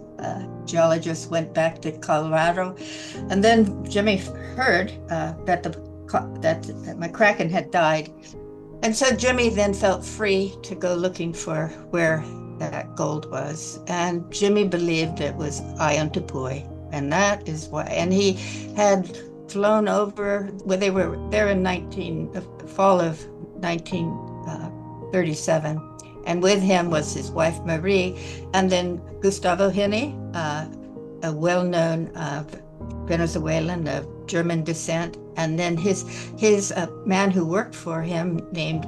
geologist went back to Colorado. And then Jimmie heard that McCracken had died. And so Jimmie then felt free to go looking for where that gold was. And Jimmie believed it was Ion Tupui. And that is why. And he had flown over, well, they were there in fall of 1937. And with him was his wife, Marie, and then Gustavo Jimmie, a well-known Venezuelan of German descent, and then his man who worked for him named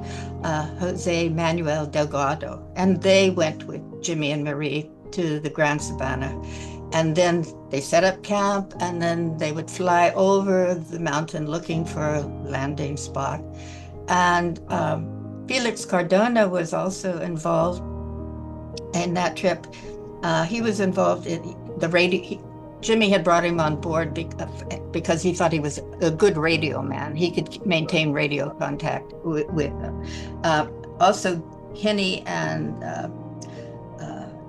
Jose Manuel Delgado. And they went with Jimmie and Marie to the Grand Sabana. And then they set up camp, and then they would fly over the mountain looking for a landing spot. And Felix Cardona was also involved in that trip. He was involved in the radio. Jimmie had brought him on board because he thought he was a good radio man. He could maintain radio contact with them. Also, Jimmie and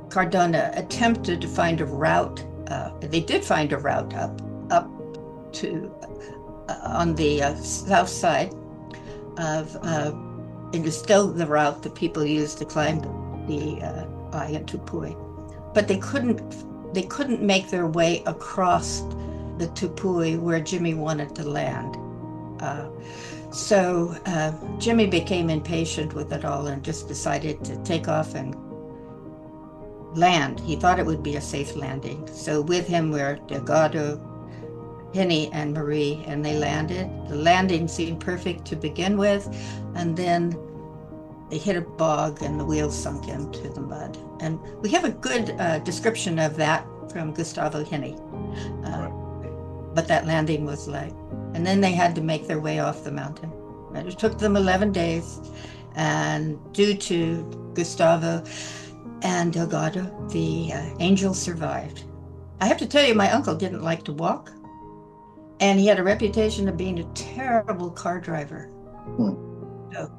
Cardona attempted to find a route. They did find a route up to on the south side of. It was still the route that people used to climb the Ion Tupui, but they couldn't make their way across the Tupui where Jimmie wanted to land. So Jimmie became impatient with it all and just decided to take off and land. He thought it would be a safe landing. So with him were Delgado, Jimmie, and Marie, and they landed. The landing seemed perfect to begin with, and then they hit a bog and the wheels sunk into the mud. And we have a good description of that from Gustavo Jimmie, what that landing was like. And then they had to make their way off the mountain. It took them 11 days, and due to Gustavo and Delgado, the Angel survived. I have to tell you, my uncle didn't like to walk, and he had a reputation of being a terrible car driver. So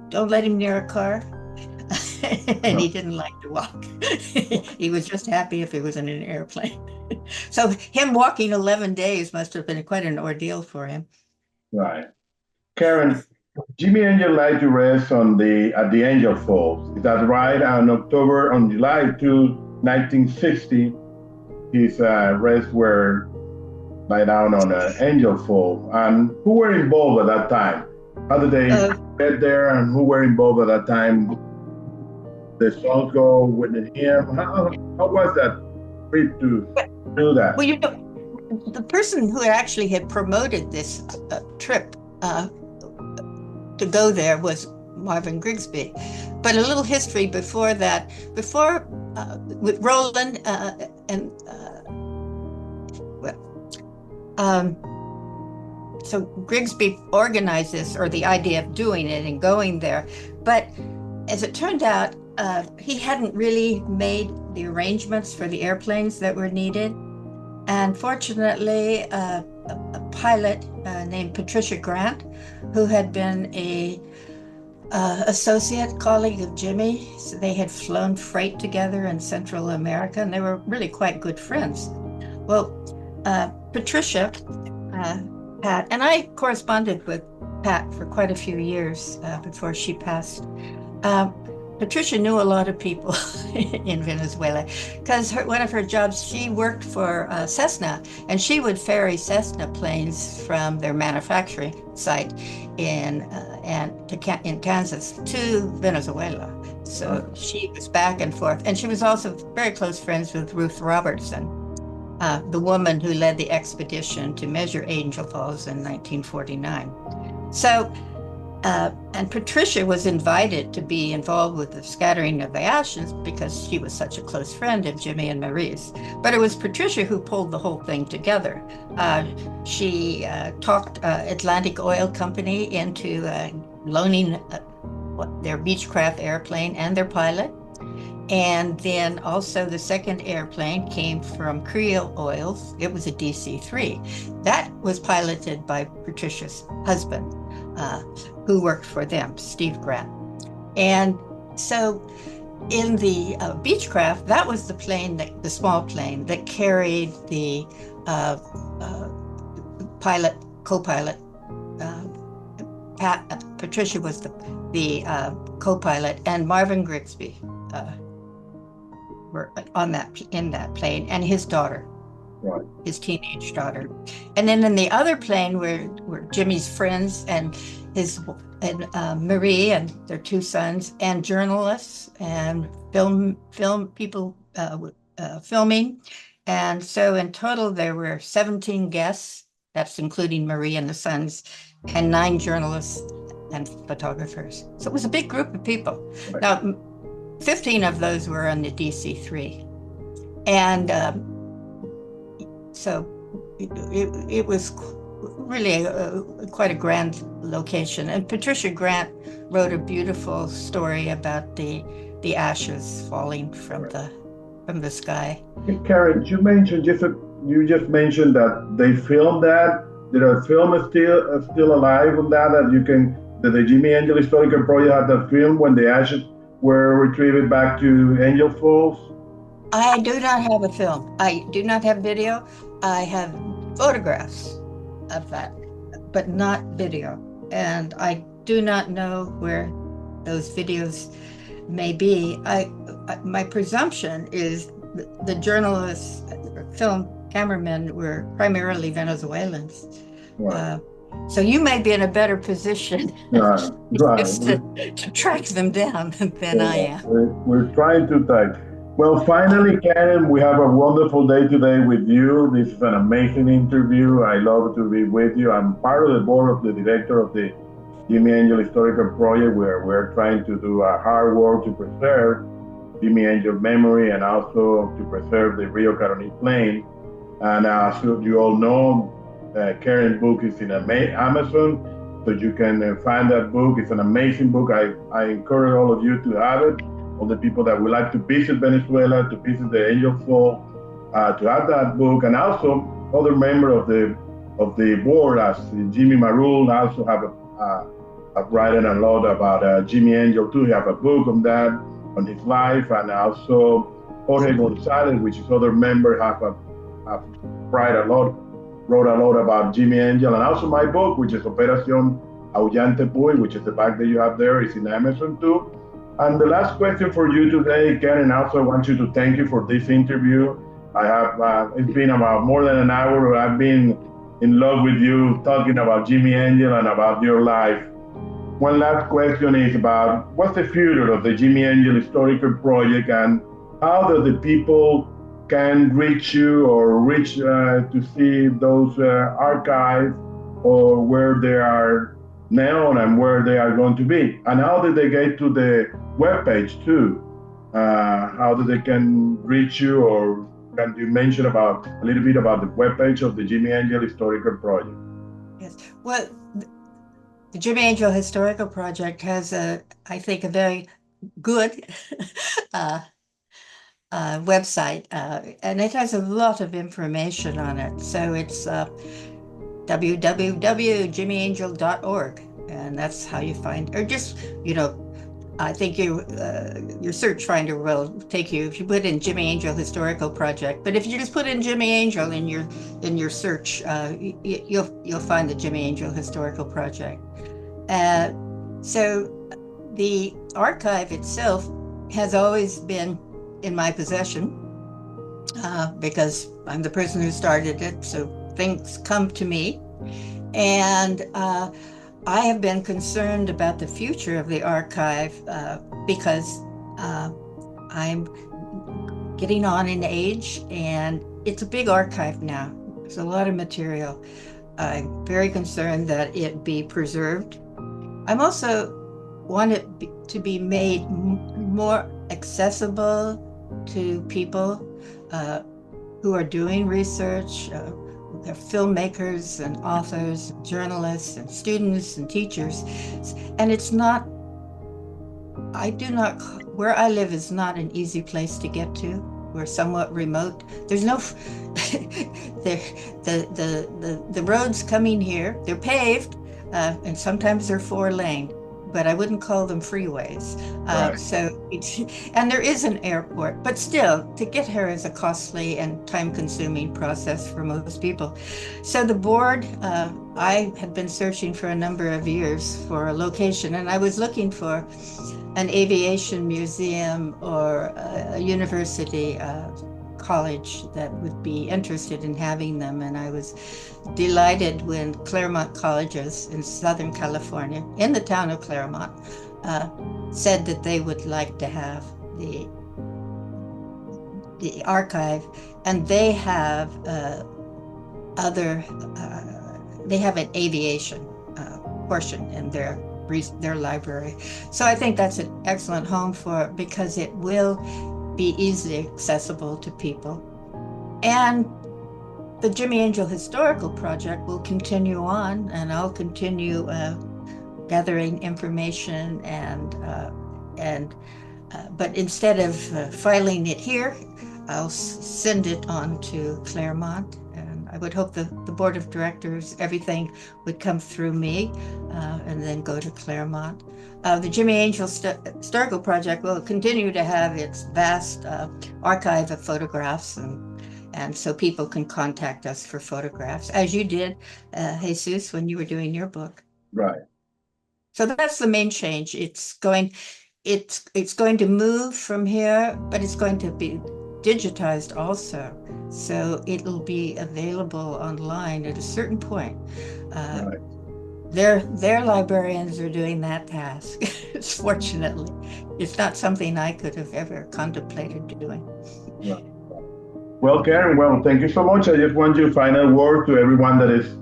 don't let him near a car. And he didn't like to walk. He was just happy if he was in an airplane. So him walking 11 days must have been quite an ordeal for him. Right. Karen, Jimmie Angel laid to rest at the Angel Falls. Is that right? On July 2, 1960, his rest were lie down on Angel Fall. And who were involved at that time? How did they get there, and who were involved at that time? The songs go with him. How was that trip to do that? Well, the person who actually had promoted this trip to go there was Marvin Grigsby. But a little history before that, with Roland so Grigsby organized this, or the idea of doing it and going there. But as it turned out, he hadn't really made the arrangements for the airplanes that were needed. And fortunately, a pilot named Patricia Grant, who had been a associate colleague of Jimmie, so they had flown freight together in Central America, and they were really quite good friends. Well, Patricia, Pat, and I corresponded with Pat for quite a few years before she passed. Patricia knew a lot of people in Venezuela because one of her jobs, she worked for Cessna, and she would ferry Cessna planes from their manufacturing site in Kansas to Venezuela. So she was back and forth, and she was also very close friends with Ruth Robertson, the woman who led the expedition to measure Angel Falls in 1949. So. And Patricia was invited to be involved with the scattering of the ashes because she was such a close friend of Jimmie and Marie's. But it was Patricia who pulled the whole thing together. She talked Atlantic Oil Company into loaning their Beechcraft airplane and their pilot. And then also the second airplane came from Creole Oils. It was a DC-3. That was piloted by Patricia's husband. who worked for them, Steve Grant. And so in the Beechcraft, that was the plane, the small plane that carried the pilot, co-pilot. Patricia was the co-pilot, and Marvin Grigsby were in that plane, and his daughter, Right. his teenage daughter. And then in the other plane were Jimmie's friends and Marie and their two sons, and journalists and film people filming. And so in total there were 17 guests. That's including Marie and the sons, and 9 journalists and photographers. So it was a big group of people. Right. Now, 15 of those were on the DC-3. And so it was really quite a grand location. And Patricia Grant wrote a beautiful story about the ashes falling from the sky. Karen, you just mentioned that they filmed that. The film is still alive on that the Jimmie Angel Historical Project had that film when the ashes were retrieved back to Angel Falls. I do not have a film. I do not have video. I have photographs of that, but not video. And I do not know where those videos may be. My presumption is the journalists, film cameramen were primarily Venezuelans. Right. So you may be in a better position Right. to track them down than I am. We're trying to type. Well, finally, Karen, we have a wonderful day today with you. This is an amazing interview. I love to be with you. I'm part of the board of the director of the Jimmie Angel Historical Project, where we're trying to do a hard work to preserve Jimmie Angel memory and also to preserve the Rio Caroni plane. And as you all know, Karen's book is in Amazon, so you can find that book. It's an amazing book. I encourage all of you to have it. All the people that would like to visit Venezuela, to visit the Angel Fall, to have that book, and also other members of the board, as Jimmy Marul, also have written a lot about Jimmie Angel too. He have a book on that, on his life, and also Jorge Gonzalez, which is other member, have wrote a lot about Jimmie Angel, and also my book, which is Operación Aullante Puy, which is the bag that you have there, is in Amazon too. And the last question for you today, Karen, also I want you to thank you for this interview. I have, it's been about more than an hour. I've been in love with you, talking about Jimmie Angel and about your life. One last question is about what's the future of the Jimmie Angel Historical Project, and how do the people can reach you or reach to see those archives, or where they are now and where they are going to be, and how did they get to the webpage too? How do they can reach you, or can you mention a little bit about the webpage of the Jimmie Angel Historical Project? Yes, well, the Jimmie Angel Historical Project has I think a very good website, and it has a lot of information on it. So it's www.jimmieangel.org, and that's how you find, or just, I think your search finder will take you, if you put in Jimmie Angel Historical Project. But if you just put in Jimmie Angel in your search, you'll find the Jimmie Angel Historical Project. So the archive itself has always been in my possession, because I'm the person who started it, so things come to me. And I have been concerned about the future of the archive because I'm getting on in age, and it's a big archive now. There's a lot of material. I'm very concerned that it be preserved. I'm also want it to be made more accessible to people who are doing research. They're filmmakers and authors, and journalists and students and teachers. And it's not, where I live is not an easy place to get to. We're somewhat remote. There's no, the roads coming here, they're paved, and sometimes they're 4-lane, but I wouldn't call them freeways. Right. And there is an airport, but still, to get here is a costly and time-consuming process for most people. So the board, I had been searching for a number of years for a location, and I was looking for an aviation museum or a university college that would be interested in having them. And I was delighted when Claremont Colleges in Southern California, in the town of Claremont, said that they would like to have the archive, and they have they have an aviation portion in their library. So I think that's an excellent home for it, because it will be easily accessible to people. And the Jimmie Angel Historical Project will continue on, and I'll continue gathering information but instead of filing it here, I'll send it on to Claremont. And I would hope the board of directors, everything would come through me and then go to Claremont. The Jimmie Angel Historical Project will continue to have its vast archive of photographs, and so people can contact us for photographs, as you did, Jesus, when you were doing your book. Right. So that's the main change. It's going to move from here, but it's going to be digitized also. So it'll be available online at a certain point. Right. Their librarians are doing that task. Fortunately, it's not something I could have ever contemplated doing. Right. Well, Karen, thank you so much. I just want you final word to everyone that is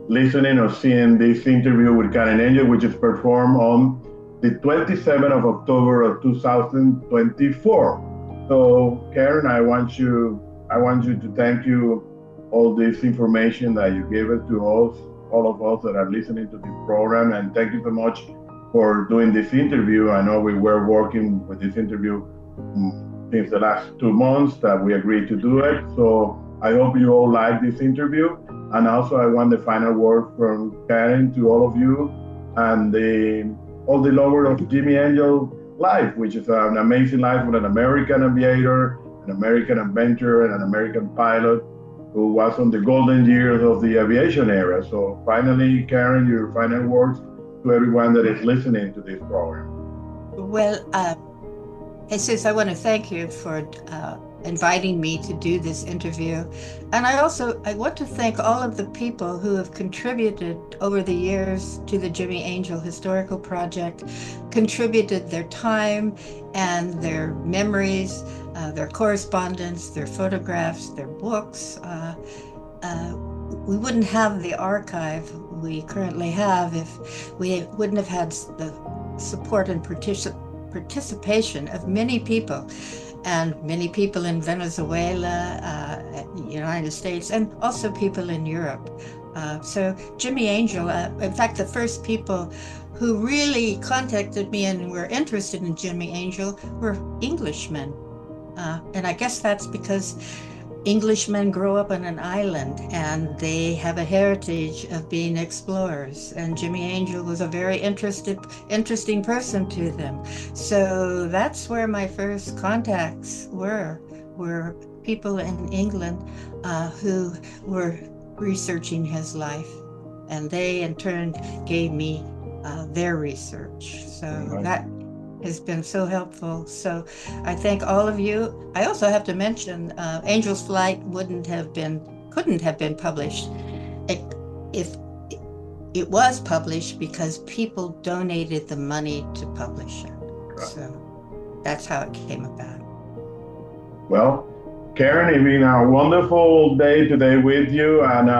listening or seeing this interview with Karen Angel, which is performed on the 27th of October of 2024. So, Karen, I want you to thank you all this information that you gave it to us, all of us that are listening to this program, and thank you so much for doing this interview. I know we were working with this interview since the last 2 months that we agreed to do it. So I hope you all like this interview. And also I want the final word from Karen to all of you and all the lovers of Jimmie Angel life, which is an amazing life with an American aviator, an American inventor, and an American pilot who was on the golden years of the aviation era. So finally, Karen, your final words to everyone that is listening to this program. Well, Jesus, I want to thank you for inviting me to do this interview. And I want to thank all of the people who have contributed over the years to the Jimmie Angel Historical Project, contributed their time and their memories, their correspondence, their photographs, their books. We wouldn't have the archive we currently have if we wouldn't have had the support and participation of many people, and many people in Venezuela, United States, and also people in Europe. So Jimmie Angel, in fact, the first people who really contacted me and were interested in Jimmie Angel were Englishmen. And I guess that's because Englishmen grow up on an island and they have a heritage of being explorers, and Jimmie Angel was a very interesting person to them. So that's where my first contacts were people in England who were researching his life, and they in turn gave me their reasonch. So that has been so helpful. So I thank all of you. I also have to mention Angel's Flight couldn't have been published if it was published because people donated the money to publish it. So that's how it came about. Well, Karen, it's been a wonderful day today with you, and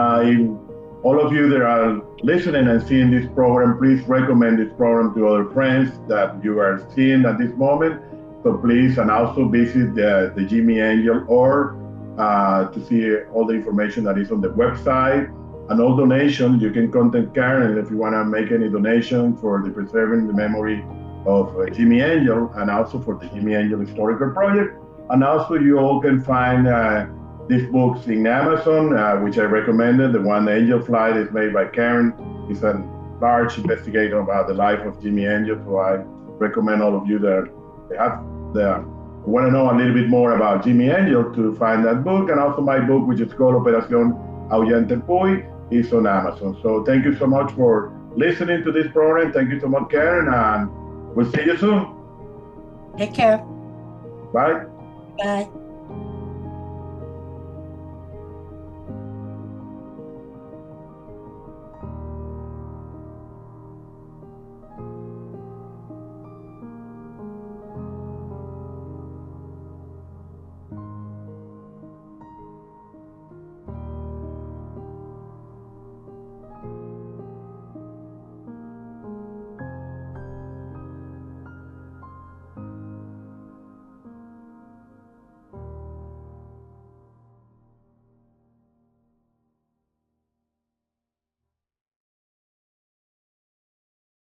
all of you that are listening and seeing this program, please recommend this program to other friends that you are seeing at this moment. So please, and also visit the Jimmie Angel or to see all the information that is on the website. And all donations, you can contact Karen if you want to make any donation for the preserving the memory of Jimmie Angel, and also for the Jimmie Angel Historical Project. And also you all can find these books in Amazon, which I recommended. The one, Angel Flight, is made by Karen. It's an large investigation about the life of Jimmie Angel. So I recommend all of you that want to know a little bit more about Jimmie Angel to find that book, and also my book, which is called Operación Ahuyente Puy, is on Amazon. So thank you so much for listening to this program. Thank you so much, Karen, and we'll see you soon. Take care. Bye. Bye.